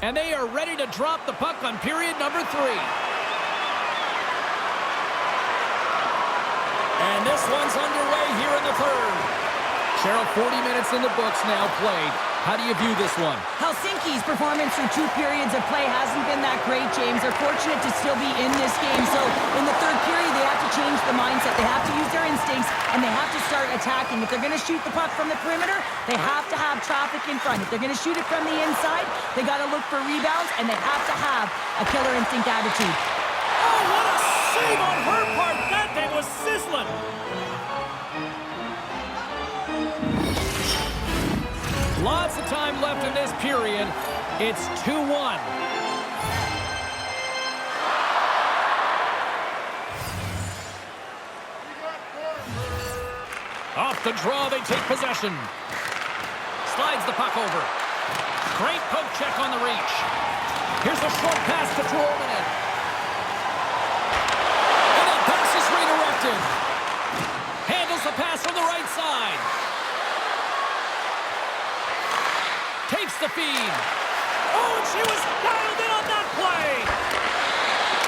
And they are ready to drop the puck on period number 3. And this one's underway here in the third. Cheryl, 40 minutes in the books now played. How do you view this one? Helsinki's performance through 2 periods of play hasn't been that great, James. They're fortunate to still be in this game. So in the third period, they have to change the mindset. They have to use their instincts, and they have to start attacking. If they're going to shoot the puck from the perimeter, they have to have traffic in front. If they're going to shoot it from the inside, they got to look for rebounds, and they have to have a killer instinct attitude. Oh, what a save on her part. That thing was sizzling. Lots of time left in this period. It's 2-1. Off the draw, they take possession. Slides the puck over. Great poke check on the reach. Here's a short pass to Tuominen. And that pass is redirected. Handles the pass from the right side. Takes the feed. Oh, and she was dialed in on that play.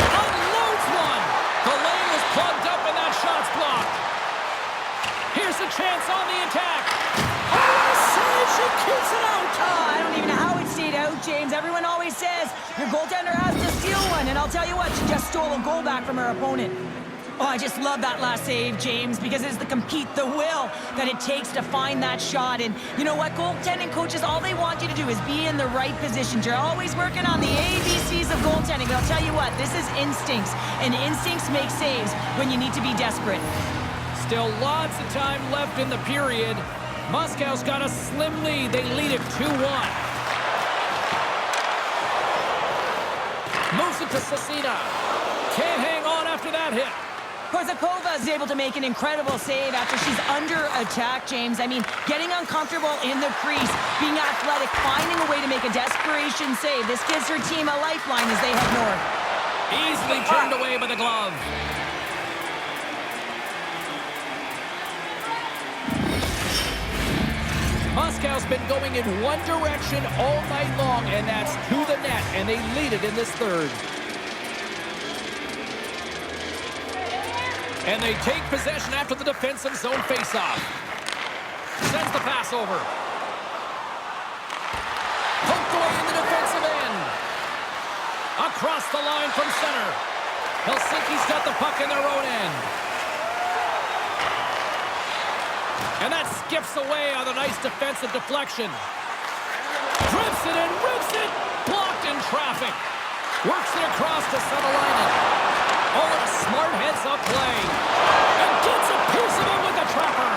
Unloads one. The lane was plugged up and that shot's blocked. Here's a chance on the attack. Oh, save. She keeps it out. I don't even know how it stayed out, James. Everyone always says your goaltender has to steal one. And I'll tell you what, she just stole a goal back from her opponent. Oh, I just love that last save, James, because it's the will that it takes to find that shot. And you know what? Goaltending coaches, all they want you to do is be in the right positions. You're always working on the ABCs of goaltending. But I'll tell you what, this is instincts. And instincts make saves when you need to be desperate. Still lots of time left in the period. Moscow's got a slim lead. They lead it 2-1. Moves it to Cecina. Can't hang on after that hit. Korzakova is able to make an incredible save after she's under attack, James. I mean, getting uncomfortable in the crease, being athletic, finding a way to make a desperation save. This gives her team a lifeline as they head north. Easily turned away by the glove. Moscow's been going in one direction all night long, and that's to the net, and they lead it in this third. And they take possession after the defensive zone faceoff. Sends the pass over. Poked away in the defensive end. Across the line from center. Helsinki's got the puck in their own end. And that skips away on a nice defensive deflection. Drips it and rips it. Blocked in traffic. Works it across to Savalainen. Oh, a smart heads-up play. And gets a piece of it with the trapper.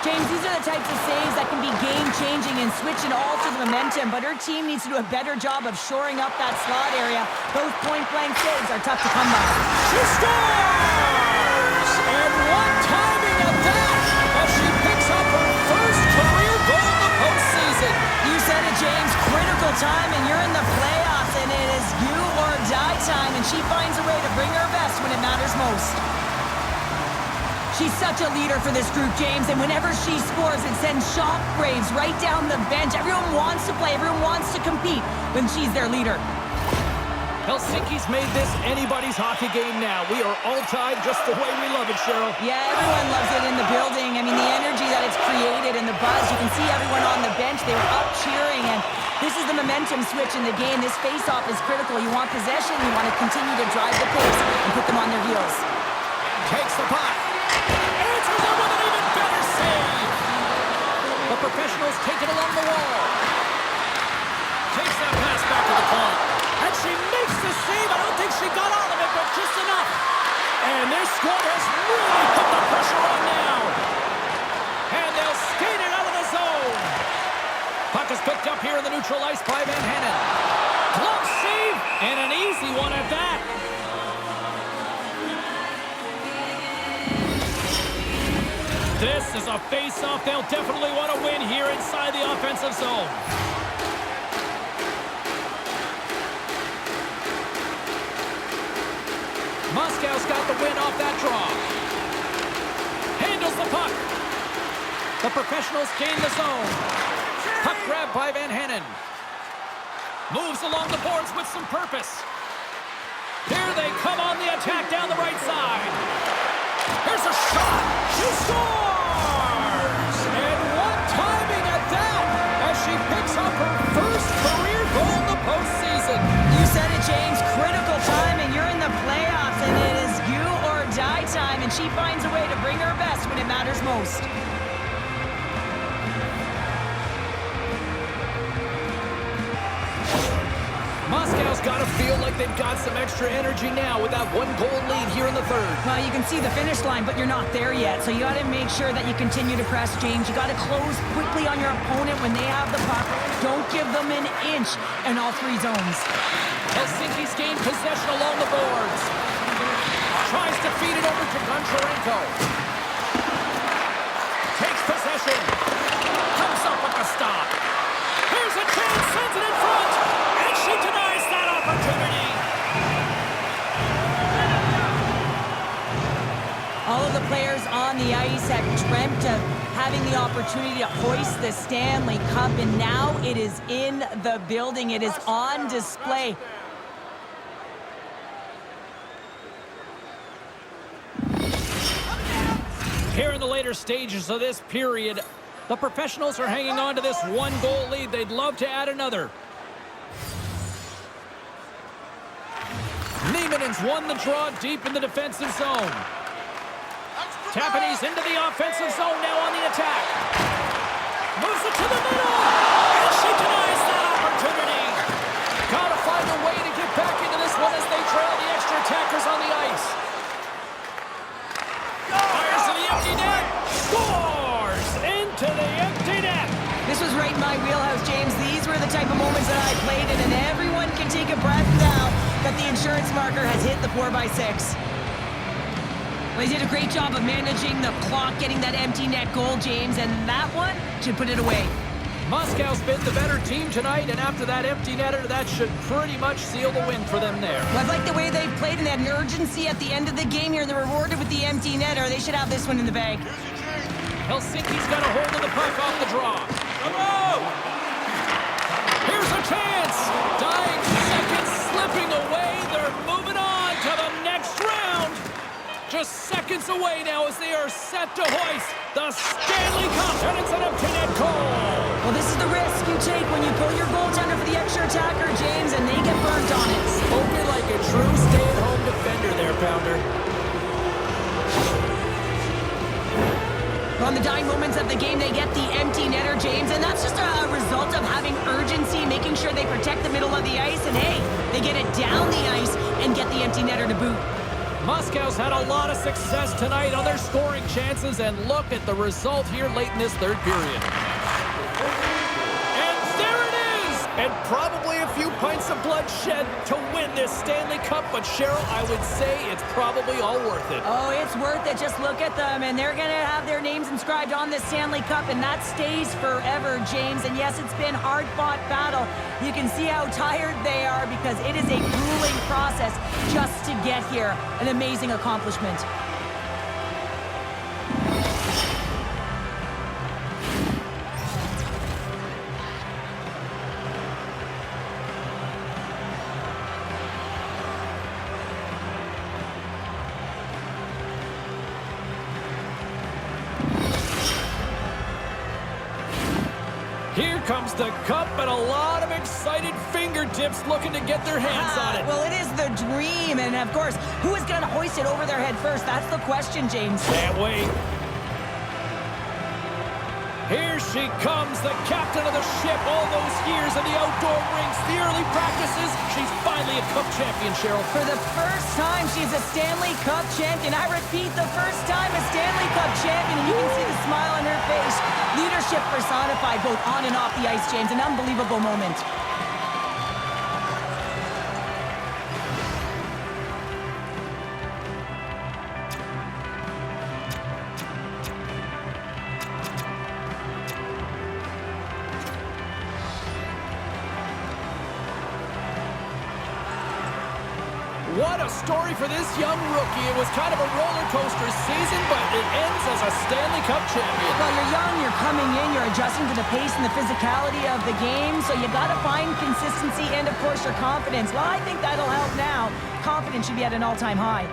James, these are the types of saves that can be game-changing and switch and alter the momentum, but her team needs to do a better job of shoring up that slot area. Those point-blank saves are tough to come by. She scores! And what timing of that as she picks up her first career goal in the postseason. You said it, James. Critical time, and you're in the playoffs, and it is you or die time, and she finds a way to bring her best when it matters most. She's such a leader for this group, James, and whenever she scores, it sends shockwaves right down the bench. Everyone wants to play, everyone wants to compete when she's their leader. Helsinki's made this anybody's hockey game now. We are all tied just the way we love it, Cheryl. Yeah, everyone loves it in the building. I mean, the energy that it's created and the buzz. You can see everyone on the bench. They were up cheering, and this is the momentum switch in the game. This face-off is critical. You want possession. You want to continue to drive the pace and put them on their heels. Takes the puck. Answers it with an even better save. The professionals take it along the wall. Takes that pass back to the point. And she makes the save. I don't think she got all of it, but just enough. And this squad has really put the pressure on now. And they'll skate it out of the zone. Puck is picked up here in the neutral ice by Van Hennen. Glove save, and an easy one at that. This is a face-off they'll definitely want to win here inside the offensive zone. Moscow's got the win off that draw. Handles the puck. The professionals gain the zone. Puck grab by Van Hennen. Moves along the boards with some purpose. Here they come on the attack down the right side. Here's a shot. She scores! And what timing at that as she picks up her first career goal in the postseason. You said it, James. Critical timing. You're in the playoffs, and it is you or die time, and she finds a way to bring her best when it matters most. Moscow's got to feel like they've got some extra energy now with that one-goal lead here in the third. Well, you can see the finish line, but you're not there yet. So you got to make sure that you continue to press, James. You got to close quickly on your opponent when they have the puck. Don't give them an inch in all three zones. Helsinki's gained possession along the boards. Tries to feed it over to Goncharenko. Takes possession. Comes up with the stop. Here's a chance, sends it in front. And she denies that opportunity. All of the players on the ice had dreamt of having the opportunity to hoist the Stanley Cup, and now it is in the building. It is on display. Here in the later stages of this period, the professionals are hanging on to this one-goal lead. They'd love to add another. Niemanen's won the draw deep in the defensive zone. Tapanese into the offensive zone now on the attack. Moves it to the middle. And she denies that opportunity. Gotta find a way to get back into this one as they trail the extra attackers on the ice. Fires to the empty net. Scores into the empty net. This was right in my wheelhouse, James. These were the type of moments that I played in, and everyone can take a breath now that the insurance marker has hit the 4x6. Well, he did a great job of managing the clock, getting that empty net goal, James, and that one should put it away. Moscow's been the better team tonight, and after that empty netter, that should pretty much seal the win for them there. Well, I like the way they've played, and they had an urgency at the end of the game here, and they're rewarded with the empty netter. They should have this one in the bag. Helsinki's got a hold of the puck off the draw. Here's a chance. Dying seconds slipping away. They're moving on to the next round. Just seconds away now as they are set to hoist the Stanley Cup. And it's an empty net goal. Well, this is the risk you take when you pull your goaltender for the extra attacker, James, and they get burnt on it. Spoken like a true stay-at-home defender there, Pounder. On the dying moments of the game, they get the empty netter, James, and that's just a result of having urgency, making sure they protect the middle of the ice, and hey, they get it down the ice and get the empty netter to boot. Moscow's had a lot of success tonight on their scoring chances, and look at the result here late in this third period. And there it is! And probably a few pints of blood shed to win this Stanley Cup, but Cheryl, I would say it's probably all worth it. Oh, it's worth it. Just look at them, and they're going to have their names inscribed on this Stanley Cup, and that stays forever, James. And yes, it's been hard-fought battle. You can see how tired they are because it is a grueling process just to get here. An amazing accomplishment. Here comes the cup and a lot of excited fingertips looking to get their hands on it. Well, it is the dream, and of course, who is going to hoist it over their head first? That's the question, James. Can't wait. Here she comes, the captain of the ship. All those years in the outdoor rinks, the early practices. She's finally a Cup champion, Cheryl. For the first time, she's a Stanley Cup champion. I repeat, the first time a Stanley Cup champion, and you can see the smile on her face. Leadership personified both on and off the ice, James. An unbelievable moment. What a story for this young rookie. It was kind of a roller coaster season, but it ends as a Stanley Cup champion. Well, you're young, you're coming in, you're adjusting to the pace and the physicality of the game, so you got to find consistency and, of course, your confidence. Well, I think that'll help now. Confidence should be at an all-time high.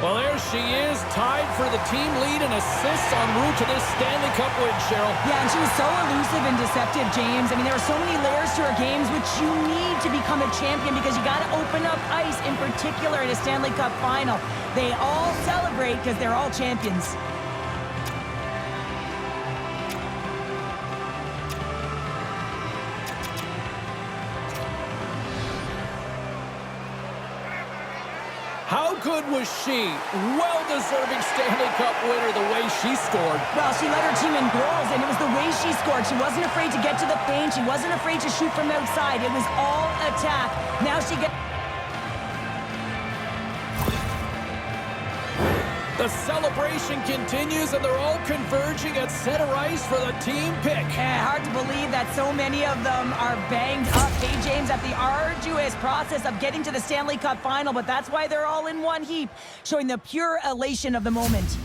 Well, there she is, tied for the team lead in assists en route to this Stanley Cup win, Cheryl. Yeah, and she was so elusive and deceptive, James. I mean, there are so many layers to her games, which you need to become a champion because you got to open up ice, in particular in a Stanley Cup final. They all celebrate because they're all champions. How good was she? Well-deserving Stanley Cup winner the way she scored. Well, she led her team in goals, and it was the way she scored. She wasn't afraid to get to the paint. She wasn't afraid to shoot from outside. It was all attack. Now she gets... The celebration continues, and they're all converging at center ice for the team pick. Hard to believe that so many of them are banged up, hey, James, at the arduous process of getting to the Stanley Cup final, but that's why they're all in one heap, showing the pure elation of the moment.